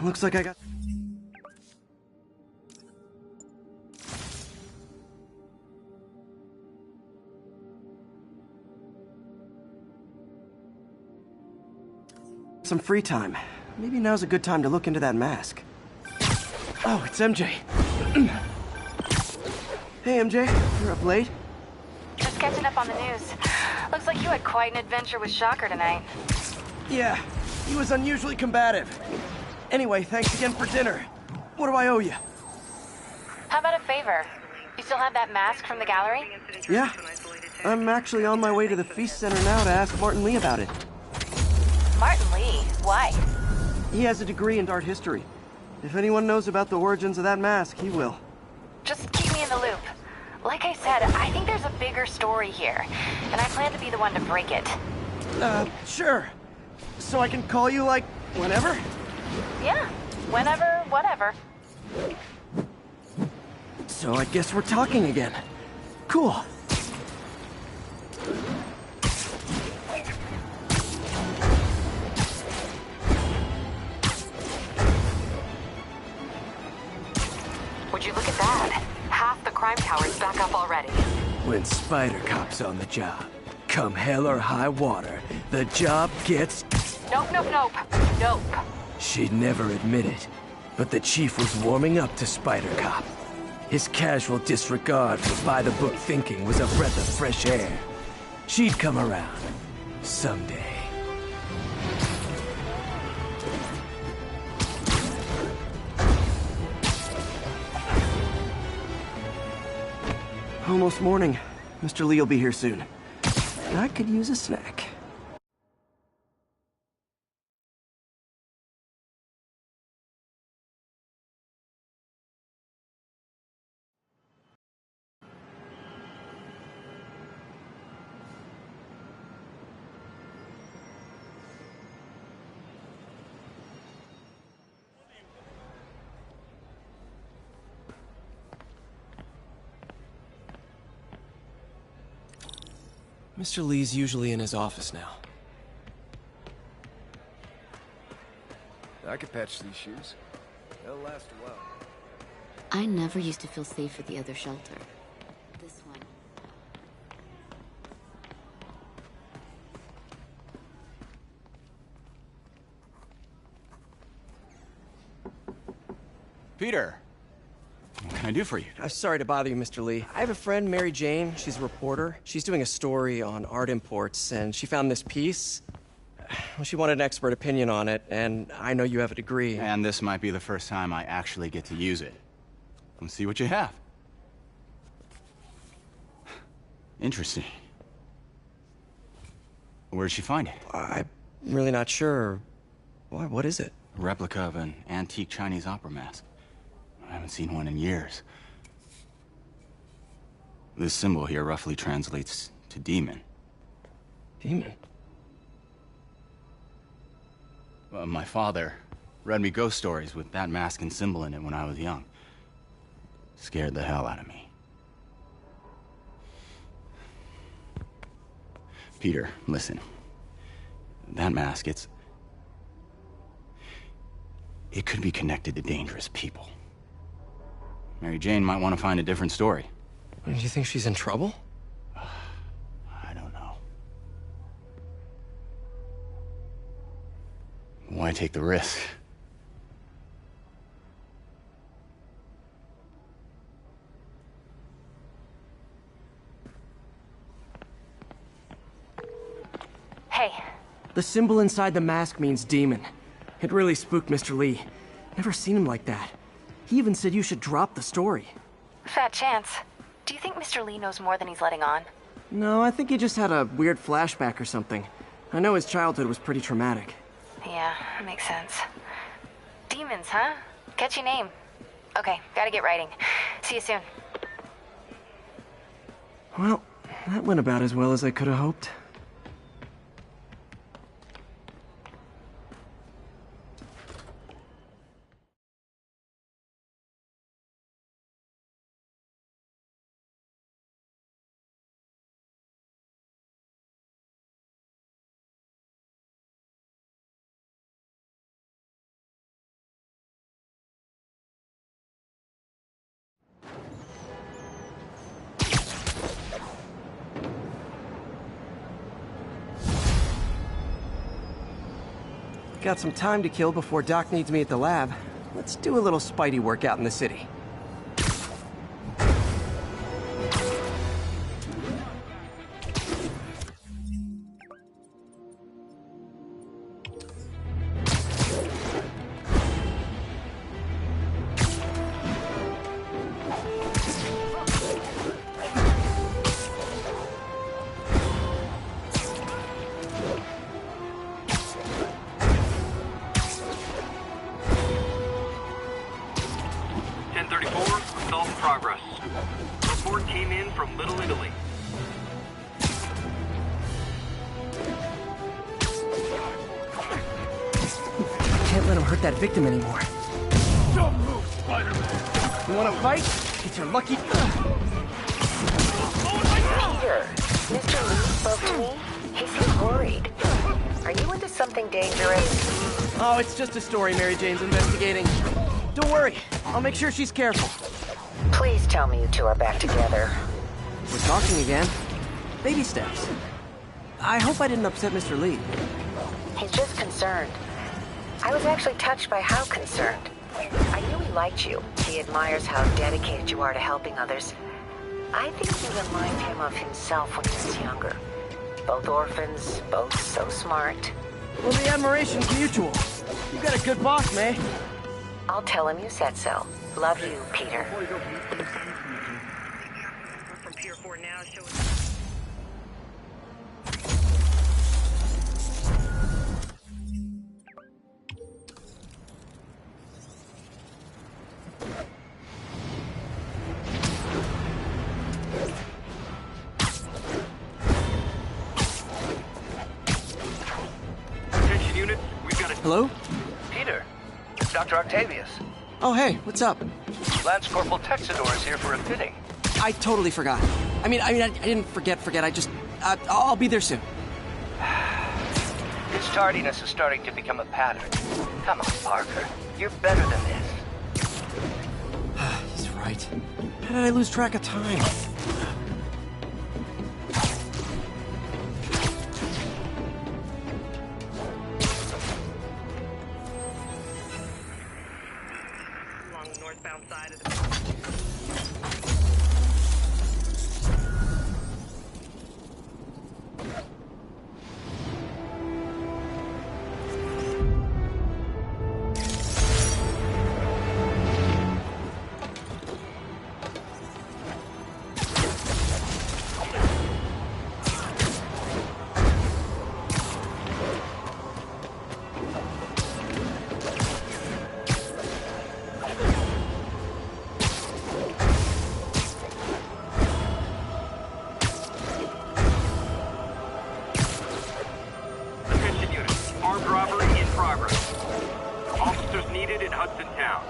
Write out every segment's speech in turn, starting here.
Looks like I got... some free time. Maybe now's a good time to look into that mask. Oh, it's MJ. Hey, MJ. You're up late? Just catching up on the news. Looks like you had quite an adventure with Shocker tonight. Yeah, he was unusually combative. Anyway, thanks again for dinner. What do I owe you? How about a favor? You still have that mask from the gallery? Yeah. I'm actually on my way to the Feast Center now to ask Martin Lee about it. Martin Lee? Why? He has a degree in art history. If anyone knows about the origins of that mask, he will. Just keep me in the loop. Like I said, I think there's a bigger story here, and I plan to be the one to break it. Sure. So I can call you, like, whenever? Yeah, whenever, whatever. So I guess we're talking again. Cool. Would you look at that? Half the crime tower's back up already. When Spider Cop's on the job, come hell or high water, the job gets... Nope, nope, nope. Nope. She'd never admit it, but the chief was warming up to Spider Cop. His casual disregard for by-the-book thinking was a breath of fresh air. She'd come around. Someday. Almost morning. Mr. Lee will be here soon. I could use a snack. Mr. Lee's usually in his office now. I could patch these shoes. They'll last a while. I never used to feel safe at the other shelter. This one. Peter, what can I do for you? Sorry to bother you, Mr. Lee. I have a friend, Mary Jane. She's a reporter. She's doing a story on art imports, and she found this piece. Well, she wanted an expert opinion on it, and I know you have a degree. And this might be the first time I actually get to use it. Let's see what you have. Interesting. Where'd she find it? I'm really not sure. Why, what is it? A replica of an antique Chinese opera mask. I haven't seen one in years. This symbol here roughly translates to demon. Demon? My father read me ghost stories with that mask and symbol in it when I was young. Scared the hell out of me. Peter, listen. That mask, it could be connected to dangerous people. Mary Jane might want to find a different story. Do you think she's in trouble? I don't know. Why take the risk? Hey, The symbol inside the mask means demon. It really spooked Mr. Lee. Never seen him like that. He even said you should drop the story. fat chance. Do you think Mr. Lee knows more than he's letting on? No, I think he just had a weird flashback or something. I know his childhood was pretty traumatic. Yeah, that makes sense. Demons, huh? Catchy name. Okay, gotta get writing. See you soon. Well, that went about as well as I could have hoped. Got some time to kill before Doc needs me at the lab. Let's do a little Spidey workout in the city. Can't let him hurt that victim anymore. Don't move, Spider-Man! You wanna fight? It's your lucky... Peter, Mr. Lee spoke to me. He seems worried. Are you into something dangerous? Oh, it's just a story Mary Jane's investigating. Don't worry, I'll make sure she's careful. Please tell me you two are back together. We're talking again. Baby steps. I hope I didn't upset Mr. Lee. He's just concerned. I was actually touched by how concerned. I knew he liked you. He admires how dedicated you are to helping others. I think you remind him of himself when he was younger. Both orphans, both so smart. Well, the admiration's mutual. You got a good boss, May. I'll tell him you said so. Love you, Peter. From Pier 4 now, showing... Attention units, we've got a... Hello? Peter, it's Dr. Octavius. Oh, hey, what's up? Lance Corporal Texador is here for a fitting. I totally forgot. I didn't forget. I just... I'll be there soon. His tardiness is starting to become a pattern. Come on, Parker. You're better than this. He's right. How did I lose track of time? along the northbound side of the... Attention units, armed robbery in progress. Officers needed in Hudson Town.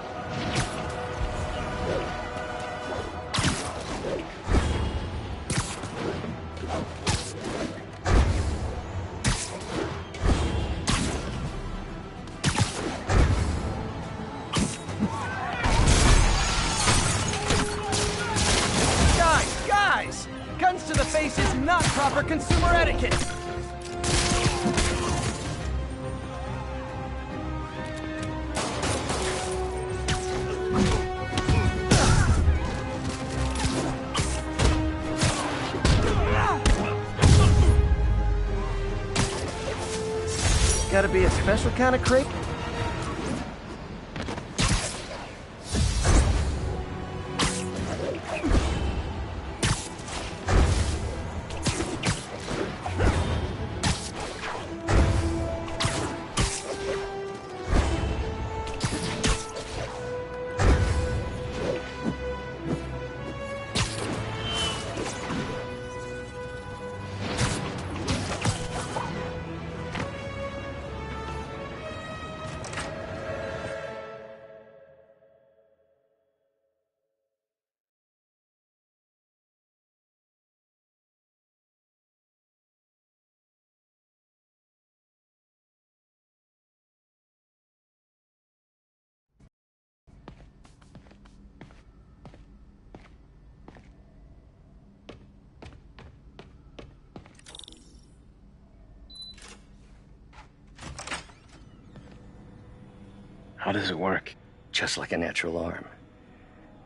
Guys! Guns to the face is not proper consumer etiquette! Gotta be a special kind of crate? How does it work? Just like a natural arm.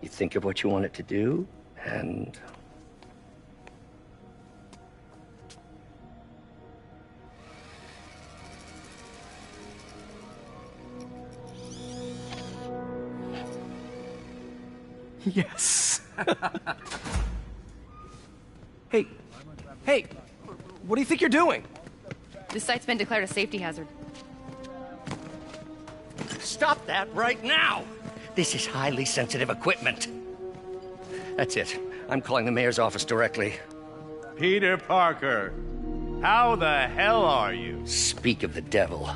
You think of what you want it to do, and... Yes. Hey, hey, what do you think you're doing? This site's been declared a safety hazard. Stop that right now! This is highly sensitive equipment. That's it. I'm calling the mayor's office directly. Peter Parker, how the hell are you? Speak of the devil.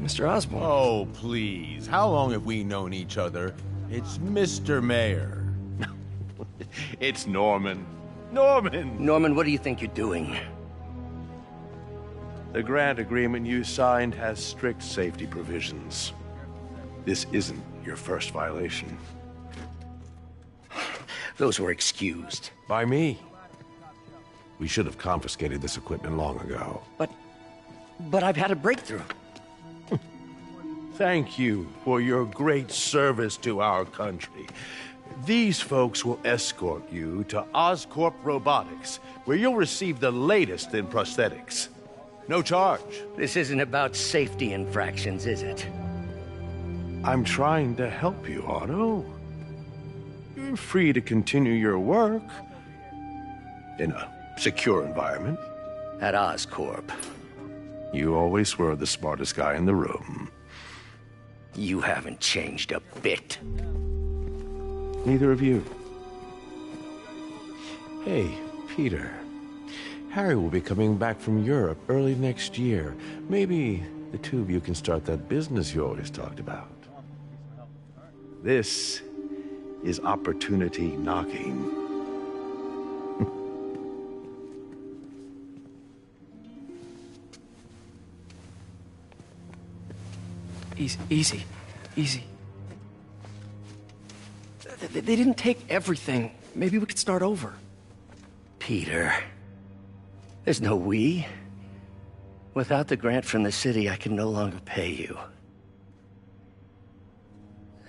Mr. Osborn. Oh, please. How long have we known each other? It's Mr. Mayor. It's Norman. Norman! Norman, what do you think you're doing? The grant agreement you signed has strict safety provisions. This isn't your first violation. Those were excused. By me. We should have confiscated this equipment long ago. But I've had a breakthrough. Thank you for your great service to our country. These folks will escort you to Oscorp Robotics, where you'll receive the latest in prosthetics. No charge. This isn't about safety infractions, is it? I'm trying to help you, Otto. You're free to continue your work in a secure environment. At Oscorp. You always were the smartest guy in the room. You haven't changed a bit. Neither of you. Hey, Peter. Harry will be coming back from Europe early next year. Maybe the two of you can start that business you always talked about. This is opportunity knocking. Easy. They didn't take everything. Maybe we could start over. Peter, there's no we. Without the grant from the city, I can no longer pay you.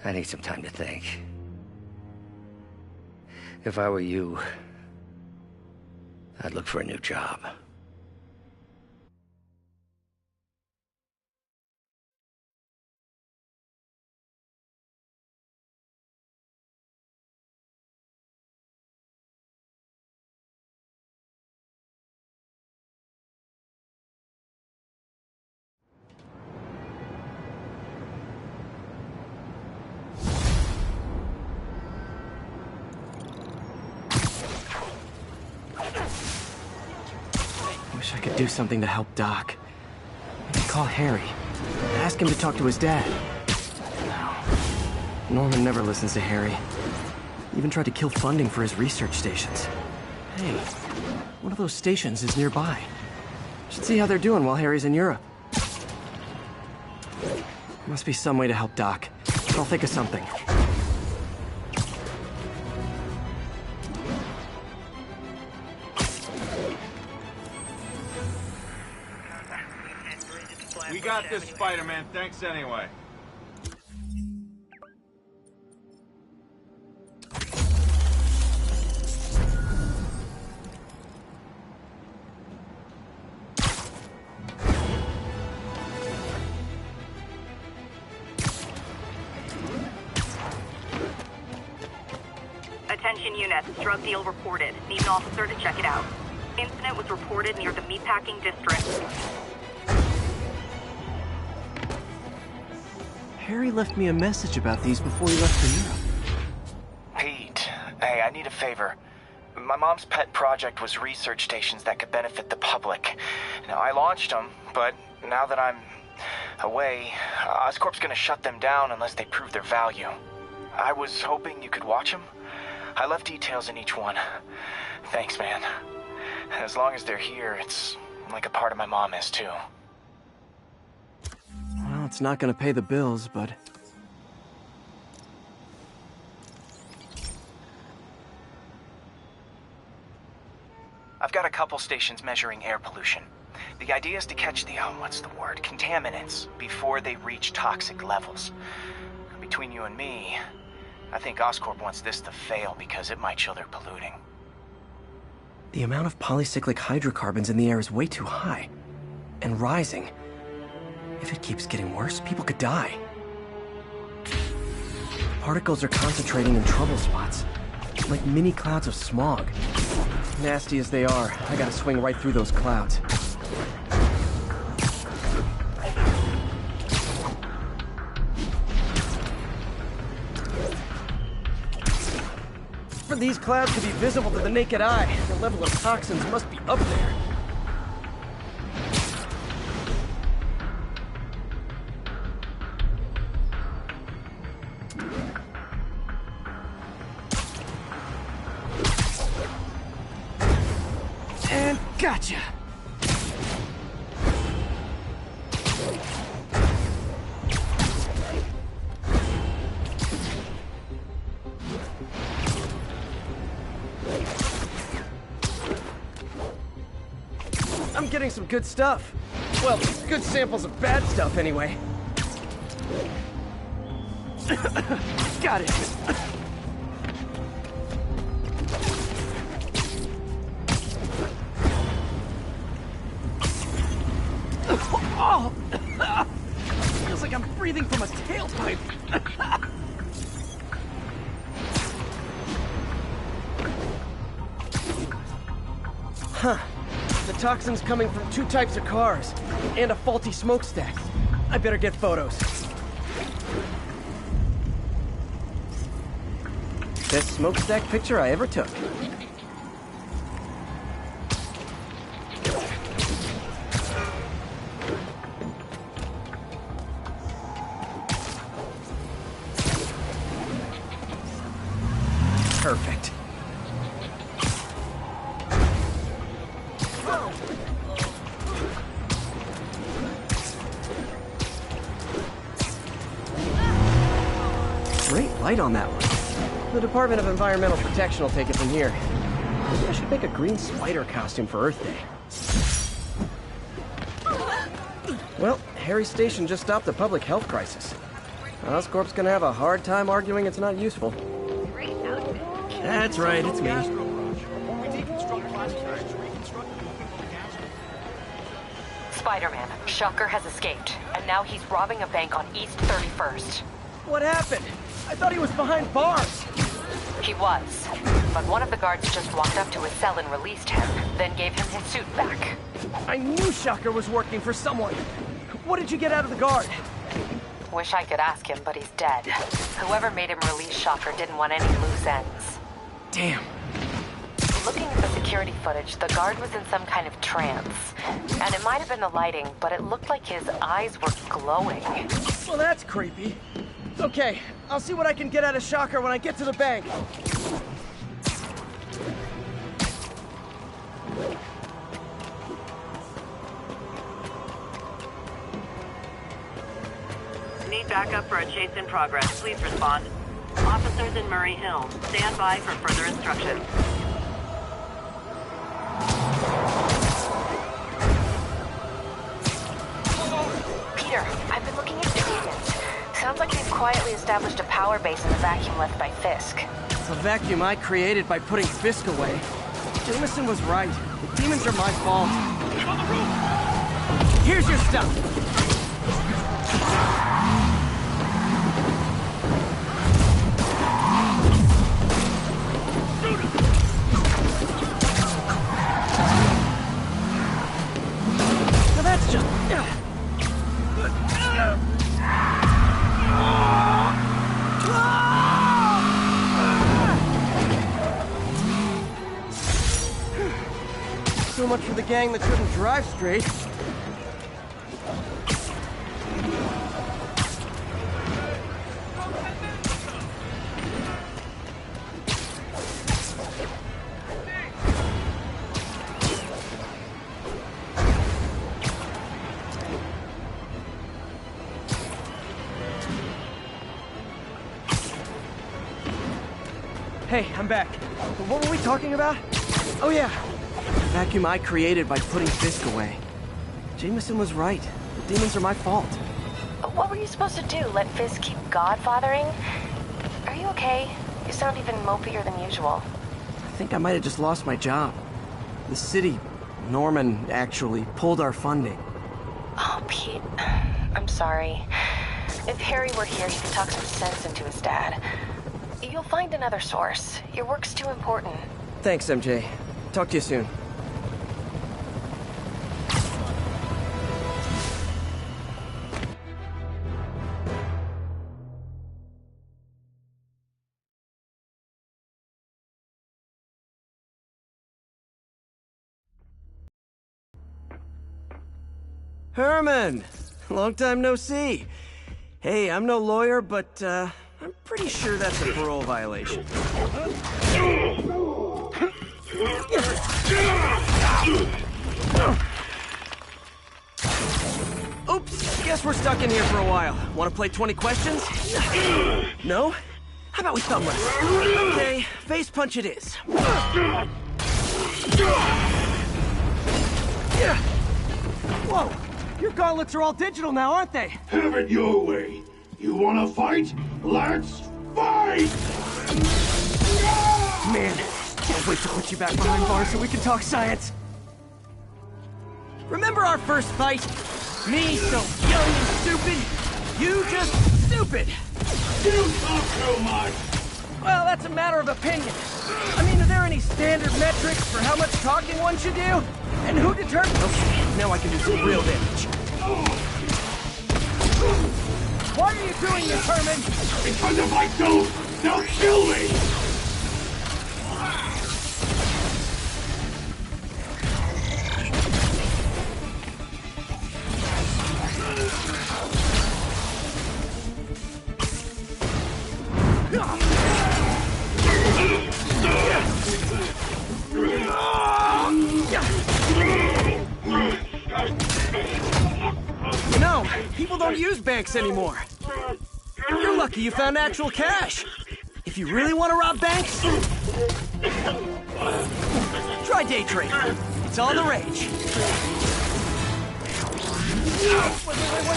I need some time to think. If I were you, I'd look for a new job. Wish I could do something to help Doc. Maybe call Harry. Ask him to talk to his dad. No. Norman never listens to Harry. Even tried to kill funding for his research stations. Hey, one of those stations is nearby. Should see how they're doing while Harry's in Europe. Must be some way to help Doc. I'll think of something. We got this, Spider-Man. Thanks anyway. Attention units, drug deal reported. Need an officer to check it out. Incident was reported near the meatpacking district. Harry left me a message about these before he left for Europe. Pete, hey, I need a favor. My mom's pet project was research stations that could benefit the public. Now, I launched them, but now that I'm away, Oscorp's gonna shut them down unless they prove their value. I was hoping you could watch them. I left details in each one. Thanks, man. As long as they're here, it's like a part of my mom is, too. Well, it's not gonna pay the bills, but... I've got a couple stations measuring air pollution. The idea is to catch the, contaminants before they reach toxic levels. Between you and me, I think Oscorp wants this to fail because it might show they're polluting. The amount of polycyclic hydrocarbons in the air is way too high. And rising. If it keeps getting worse, people could die. Particles are concentrating in trouble spots, like mini clouds of smog. Nasty as they are, I gotta swing right through those clouds. For these clouds to be visible to the naked eye, the level of toxins must be up there. And gotcha! I'm getting some good stuff. Well, good samples of bad stuff, anyway. Got it. Oh! Feels like I'm breathing from a tailpipe. Huh. The toxin's coming from two types of cars, and a faulty smokestack. I better get photos. Best smokestack picture I ever took. Perfect. Great light on that one. The Department of Environmental Protection will take it from here. I should make a green spider costume for Earth Day. Well, Harry Station just stopped a public health crisis. Oscorp's gonna have a hard time arguing it's not useful. That's right, it's me. Spider-Man, Shocker has escaped, and now he's robbing a bank on East 31st. What happened? I thought he was behind bars. He was, but one of the guards just walked up to his cell and released him, then gave him his suit back. I knew Shocker was working for someone. What did you get out of the guard? Wish I could ask him, but he's dead. Whoever made him release Shocker didn't want any loose ends. Damn. Looking at the security footage, the guard was in some kind of trance. And it might have been the lighting, but it looked like his eyes were glowing. Well, that's creepy. Okay, I'll see what I can get out of Shocker when I get to the bank. Need backup for a chase in progress. Please respond. Officers in Murray Hill, stand by for further instructions. Peter, I've been looking into Demons. Sounds like they've quietly established a power base in the vacuum left by Fisk. A vacuum I created by putting Fisk away. Jameson was right. The demons are my fault. On the roof! Here's your stuff! Now that's just... So much for the gang that couldn't drive straight. Hey, I'm back. What were we talking about? Oh yeah, vacuum I created by putting Fisk away. Jameson was right. The demons are my fault. What were you supposed to do? Let Fisk keep godfathering? Are you okay? You sound even mopier than usual. I think I might have just lost my job. The city, Norman, actually, pulled our funding. Oh, Pete. I'm sorry. If Harry were here, he could talk some sense into his dad. You'll find another source. Your work's too important. Thanks, MJ. Talk to you soon. Herman! Long time no see. Hey, I'm no lawyer, but, I'm pretty sure that's a parole violation. Oops, guess we're stuck in here for a while. Want to play 20 questions? No? How about we thumb wrestle? Okay, face punch it is. Whoa! Your gauntlets are all digital now, aren't they? Have it your way. You wanna fight? Let's fight! Man, can't wait to put you back behind bars so we can talk science. Remember our first fight? Me so young and stupid, you just stupid. You talk too much. Well, that's a matter of opinion. I mean, are there any standard metrics for how much talking one should do? And who determines? Okay, now I can do some real damage. Why are you doing this, Herman? Because if I don't, they'll kill me! You know, people don't use banks anymore. You're lucky you found actual cash. If you really want to rob banks, try day trading. It's all the rage.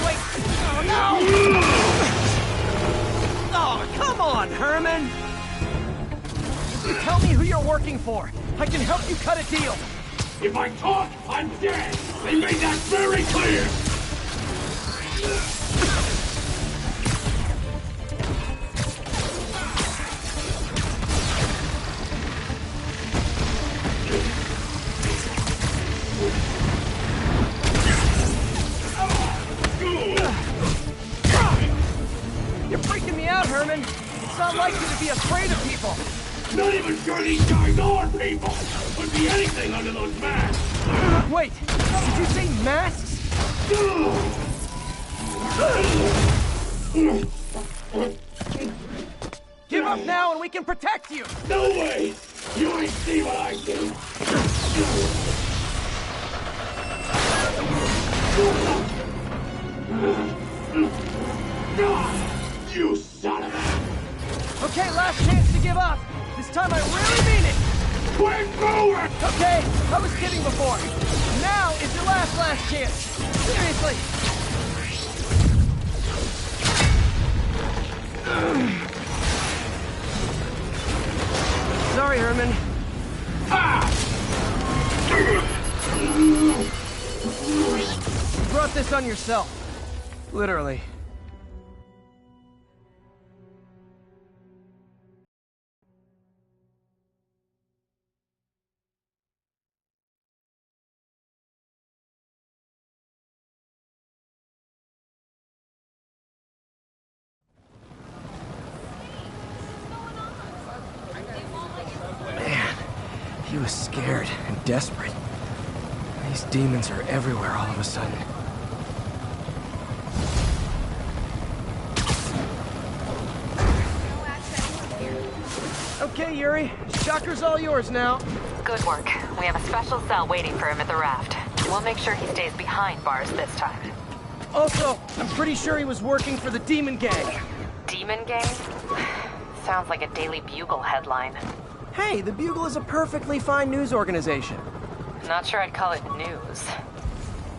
Wait. Oh, no! Oh, come on, Herman! If you tell me who you're working for, I can help you cut a deal. If I talk, I'm dead! They made that very clear! You're freaking me out, Herman. It's not like you to be afraid of people. Not even sure these guys are people! Could be anything under those masks! Wait, did you say masks? Give up now and we can protect you! No way! You ain't see what I do! You son of a... Okay, last chance to give up. This time I really mean it! Quick forward! Okay, I was kidding before. Now is your last chance. Seriously. Sorry, Herman. You brought this on yourself. Literally. He was scared and desperate. These demons are everywhere all of a sudden. Okay, Yuri. Shocker's all yours now. Good work. We have a special cell waiting for him at the raft. We'll make sure he stays behind bars this time. Also, I'm pretty sure he was working for the Demon Gang. Demon Gang? Sounds like a Daily Bugle headline. Hey, the Bugle is a perfectly fine news organization. Not sure I'd call it news.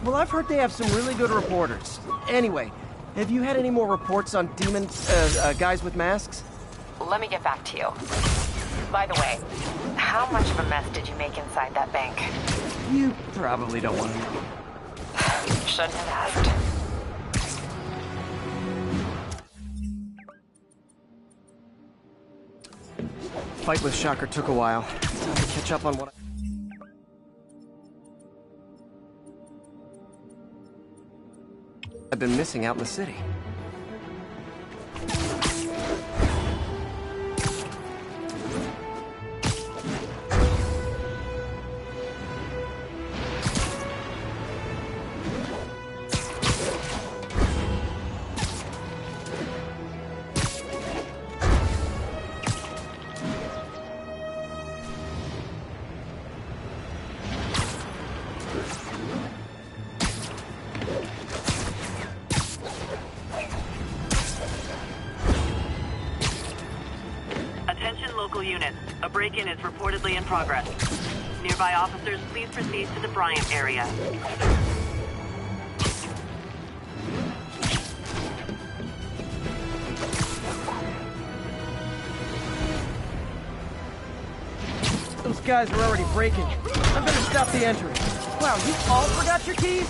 Well, I've heard they have some really good reporters. Anyway, have you had any more reports on demons, guys with masks? Let me get back to you. By the way, how much of a mess did you make inside that bank? You probably don't want to know. Shouldn't have asked. Fight with Shocker took a while. Time to catch up on what I've been missing out in the city. Local units. A break-in is reportedly in progress. Nearby officers, please proceed to the Bryant area. Those guys are already breaking. I better stop the entry. Wow, you all forgot your keys?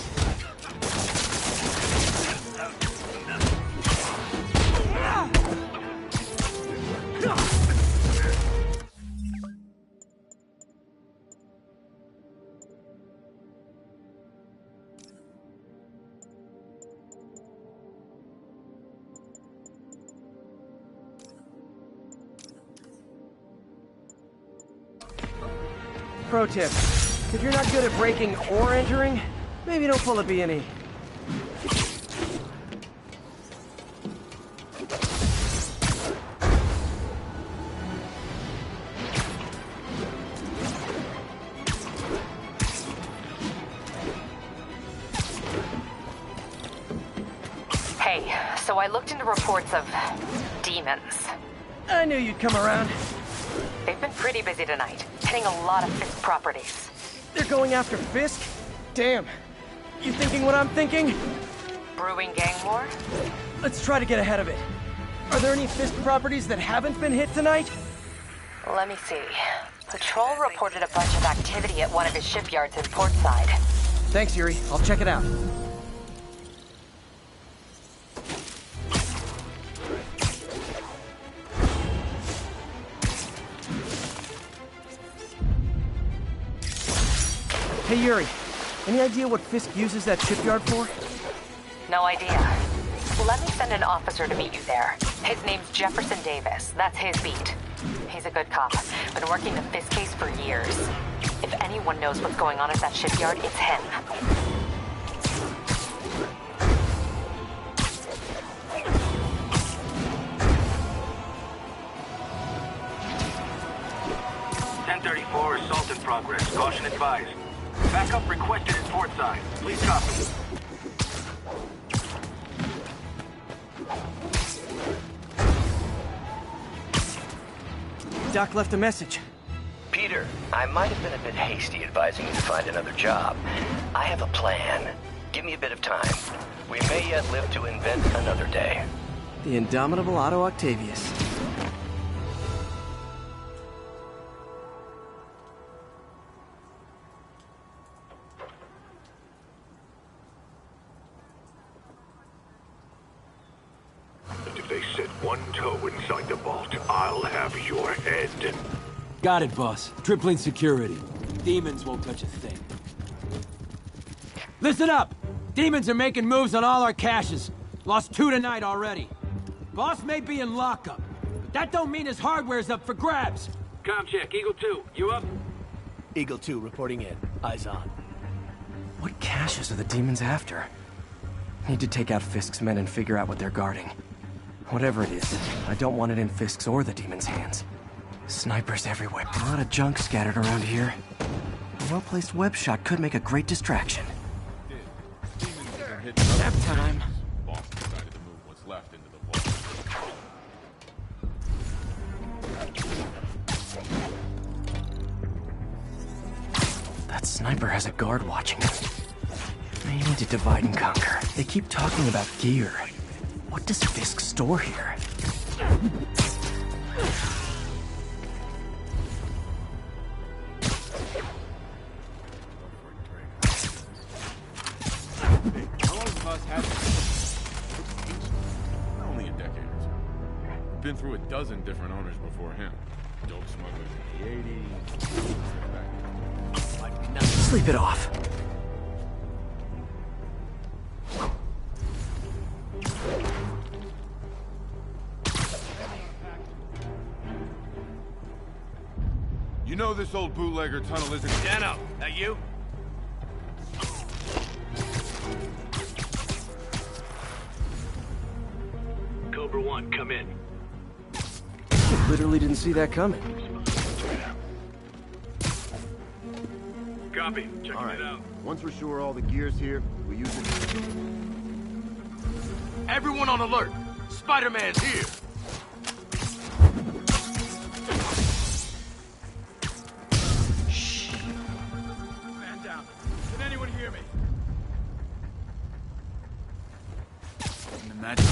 Pro tip, if you're not good at breaking or entering, maybe don't pull a B&E. Hey, so I looked into reports of demons. I knew you'd come around. They've been pretty busy tonight, hitting a lot of Fisk properties. They're going after Fisk? Damn. You thinking what I'm thinking? Brewing gang war? Let's try to get ahead of it. Are there any Fisk properties that haven't been hit tonight? Let me see. Patrol reported a bunch of activity at one of his shipyards in Portside. Thanks, Yuri. I'll check it out. Hey, Yuri. Any idea what Fisk uses that shipyard for? No idea. Let me send an officer to meet you there. His name's Jefferson Davis. That's his beat. He's a good cop. Been working the Fisk case for years. If anyone knows what's going on at that shipyard, it's him. Assault in progress. Caution advised. Backup requested at Portside. Please copy. Doc left a message. Peter, I might have been a bit hasty advising you to find another job. I have a plan. Give me a bit of time. We may yet live to invent another day. The indomitable Otto Octavius. If they set one toe inside the vault, I'll have your head. Got it, boss. Tripling security. Demons won't touch a thing. Listen up! Demons are making moves on all our caches. Lost 2 tonight already. Boss may be in lockup, but that don't mean his hardware's up for grabs. Com check, Eagle 2, you up? Eagle 2 reporting in. Eyes on. What caches are the demons after? Need to take out Fisk's men and figure out what they're guarding. Whatever it is, I don't want it in Fisk's or the demons' hands. Snipers everywhere. A lot of junk scattered around here. A well-placed web shot could make a great distraction. Nap time. Boss decided to move what's left into the vault. That Sniper has a guard watching him. I need to divide and conquer. They keep talking about gear. What does Fisk store here? How long has Haas had this? Only a decade or two. Been through a dozen different owners before him. Dope smugglers in the 80s. Sleep it off. You know this old bootlegger tunnel isn't... Dano, that you? Cobra 1, come in. Literally didn't see that coming. Copy. Checking All right. it out. Once we're sure all the gear's here, we use it. Everyone on alert. Spider-Man's here. Man down. Can anyone hear me? Imagine.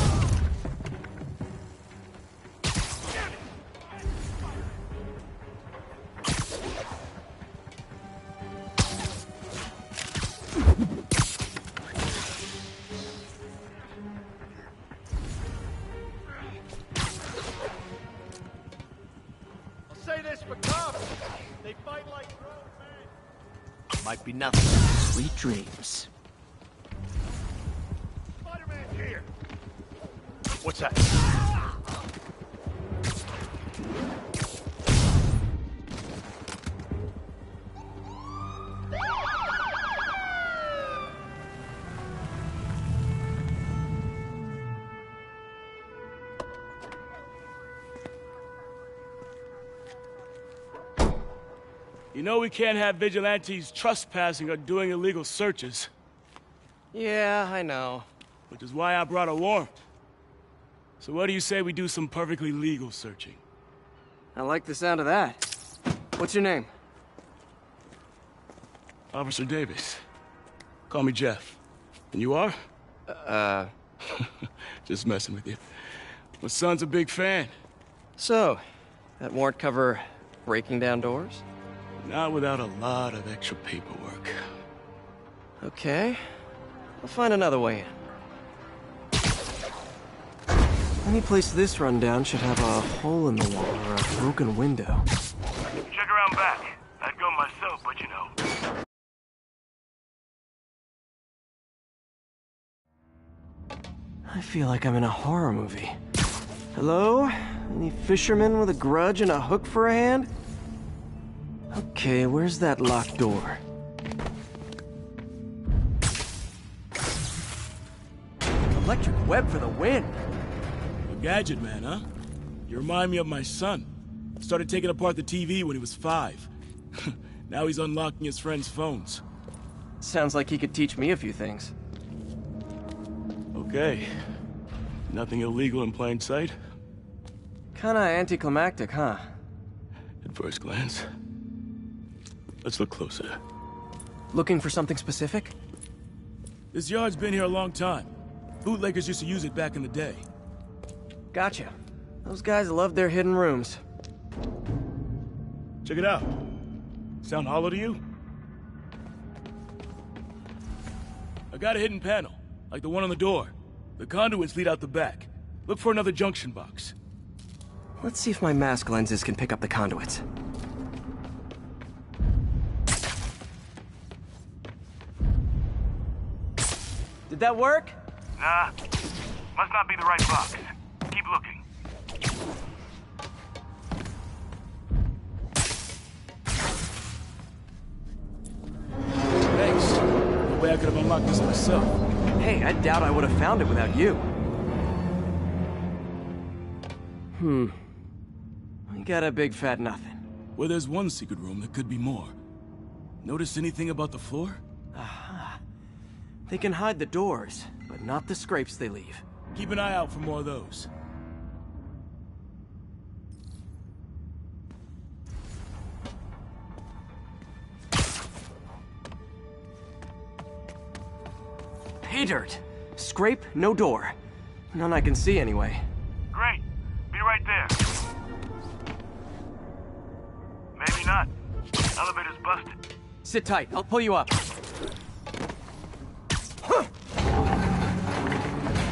I'll say this for cops. They fight like grown men. Might be nothing. Sweet dreams. Spider-Man's here. What's that? You know we can't have vigilantes trespassing or doing illegal searches. Yeah, I know. Which is why I brought a warrant. So what do you say we do some perfectly legal searching? I like the sound of that. What's your name? Officer Davis. Call me Jeff. And you are? Just messing with you. My son's a big fan. So, that warrant cover breaking down doors? Not without a lot of extra paperwork. Okay. I'll find another way in. Any place this rundown should have a hole in the wall or a broken window. Check around back. I'd go myself, but you know. I feel like I'm in a horror movie. Hello? Any fishermen with a grudge and a hook for a hand? Okay, where's that locked door? Electric web for the win! A gadget man, huh? You remind me of my son. Started taking apart the TV when he was 5. Now he's unlocking his friends' phones. Sounds like he could teach me a few things. Okay. Nothing illegal in plain sight? Kinda anticlimactic, huh? At first glance. Let's look closer. Looking for something specific? This yard's been here a long time. Bootleggers used to use it back in the day. Gotcha. Those guys love their hidden rooms. Check it out. Sound hollow to you? I got a hidden panel, like the one on the door. The conduits lead out the back. Look for another junction box. Let's see if my mask lenses can pick up the conduits. Did that work? Nah. Must not be the right box. Keep looking. Thanks. No way I could have unlocked this myself. Hey, I doubt I would have found it without you. We got a big fat nothing. Well, there's one secret room that could be more. Notice anything about the floor? Aha. They can hide the doors, but not the scrapes they leave. Keep an eye out for more of those. Pay dirt. Scrape, no door. None I can see anyway. Great. Be right there. Maybe not. Elevator's busted. Sit tight. I'll pull you up.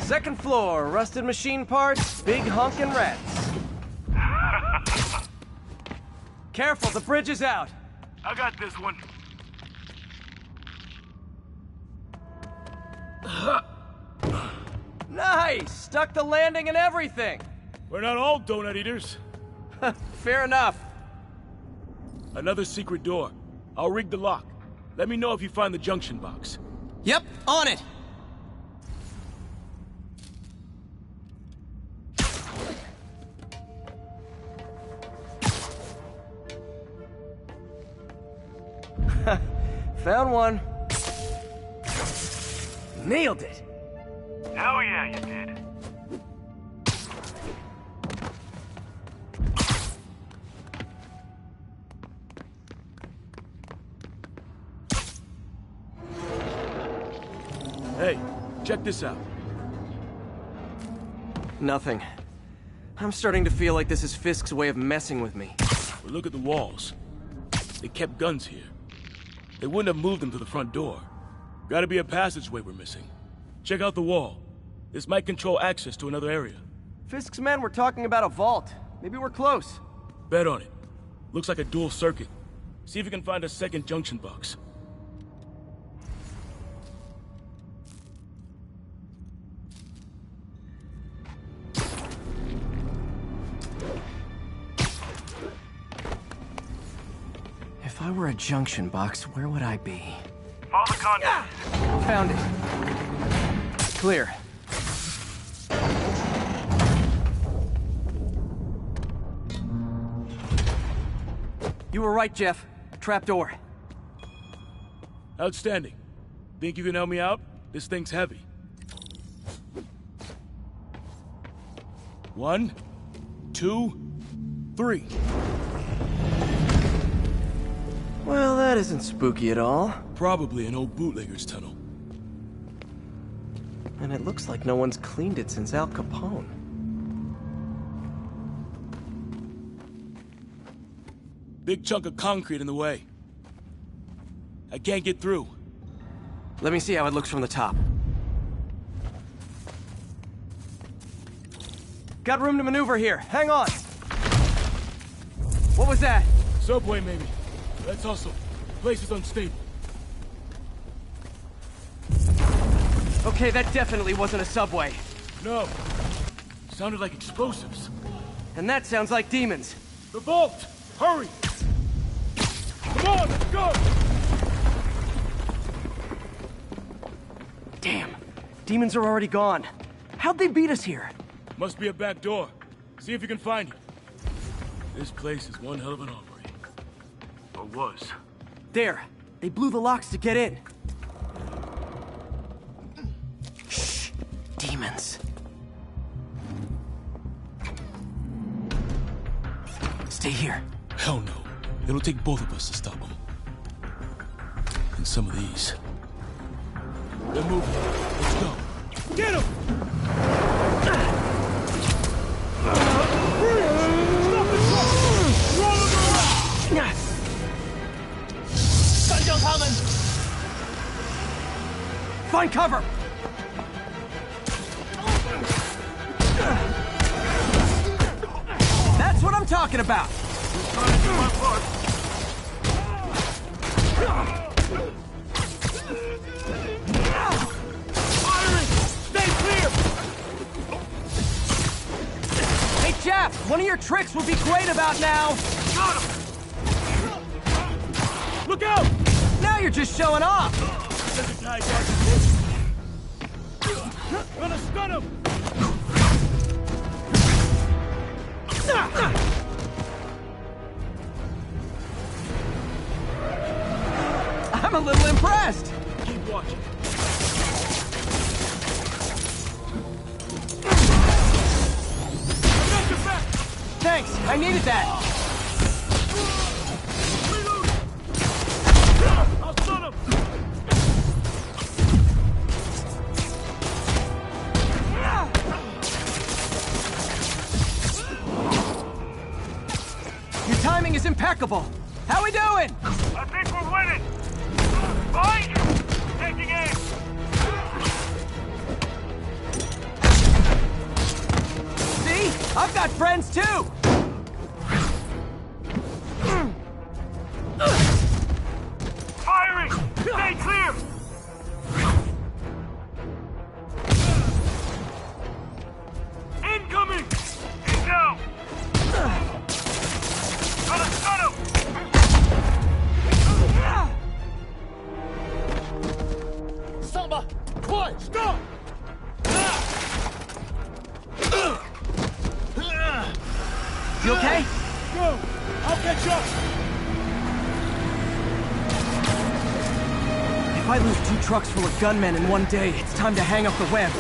Second floor, rusted machine parts, big honkin' rats. Careful, the bridge is out. I got this one. Nice! Stuck the landing and everything! We're not all donut eaters. Fair enough. Another secret door. I'll rig the lock. Let me know if you find the junction box. Yep, on it! Found one. Nailed it! Hell yeah, you did. Hey, check this out. Nothing. I'm starting to feel like this is Fisk's way of messing with me. Well, look at the walls. They kept guns here. They wouldn't have moved them to the front door. Gotta be a passageway we're missing. Check out the wall. This might control access to another area. Fisk's men were talking about a vault. Maybe we're close. Bet on it. Looks like a dual circuit. See if you can find a second junction box. If I were a junction box, where would I be? Follow the conduit. Found it. Clear. You were right, Jeff. Trapdoor. Outstanding. Think you can help me out? This thing's heavy. 1, 2, 3. Well, that isn't spooky at all. Probably an old bootlegger's tunnel. And it looks like no one's cleaned it since Al Capone. Big chunk of concrete in the way. I can't get through. Let me see how it looks from the top. Got room to maneuver here. Hang on. What was that? Subway, maybe. Let's hustle. Place is unstable. Okay, that definitely wasn't a subway. No. Sounded like explosives. And that sounds like demons. The vault! Hurry! Come on, let's go! Damn. Demons are already gone. How'd they beat us here? Must be a back door. See if you can find it. This place is one hell of an armory. Or was. There. They blew the locks to get in. Shh. Demons. Stay here. Hell no. It'll take both of us to stop them. And some of these. They're moving. Let's go. Get him! Find cover! That's what I'm talking about! Stay clear! Hey, Jeff! One of your tricks would be great about now! Got him! Look out! Now you're just showing off! Gonna stun him! I'm a little impressed! Keep watching. I got your back! Thanks, I needed that! I'll stun him! Remarkable! How we doing? I think we're winning! Behind you! Taking aim! See? I've got friends too! Firing! Stay clear! Incoming! He's down! Got a shot him! Samba! Quiet! Stop! You okay? Go! I'll catch up! If I lose 2 trucks full of gunmen in one day, it's time to hang up the web.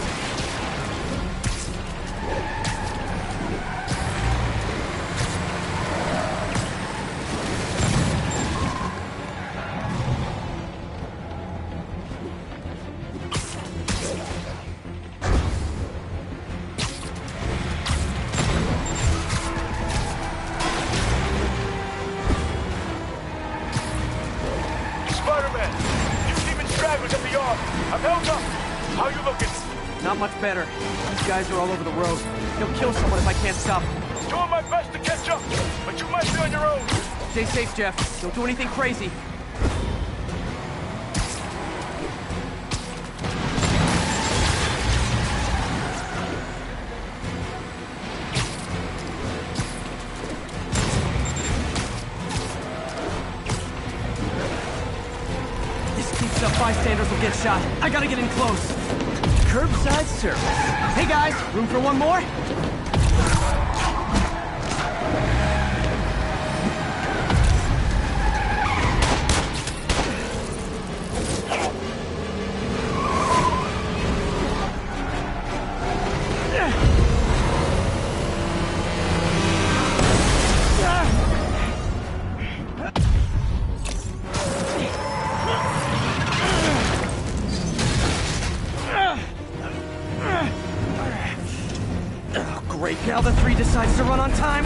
Spider-Man! You Demon stragglers at the yard! I'm held up! How you looking? Not much better. These guys are all over the road. He'll kill someone if I can't stop him. Doing my best to catch up, but you might be on your own! Stay safe, Jeff. Don't do anything crazy. The bystanders will get shot. I gotta get in close. Curbside service. Hey guys, room for one more? Great, now the 3 decides to run on time.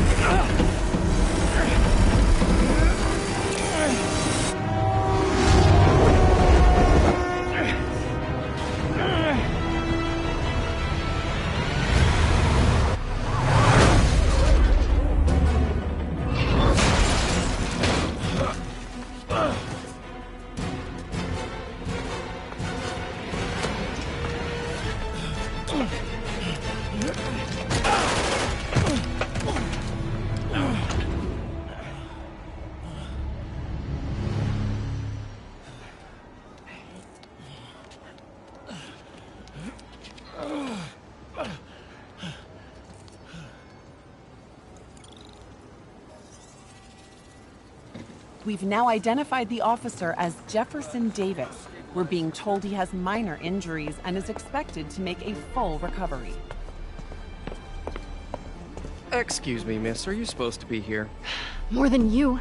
We've now identified the officer as Jefferson Davis. We're being told he has minor injuries and is expected to make a full recovery. Excuse me, miss. Are you supposed to be here? More than you.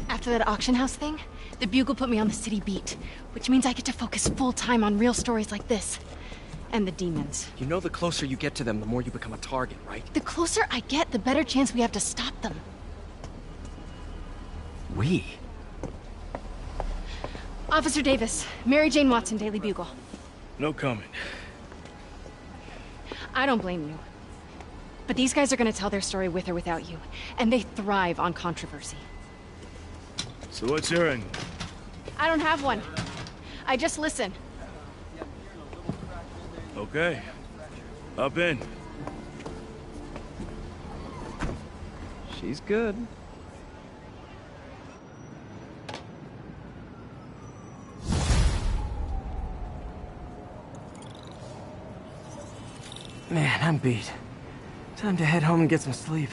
After that auction house thing, the Bugle put me on the city beat, which means I get to focus full-time on real stories like this. And the demons. You know the closer you get to them, the more you become a target, right? The closer I get, the better chance we have to stop them. We? Officer Davis, Mary Jane Watson, Daily Bugle. No comment. I don't blame you. But these guys are gonna tell their story with or without you, and they thrive on controversy. So what's your end? I don't have one. I just listen. Okay. Up in. She's good. Man, I'm beat. Time to head home and get some sleep.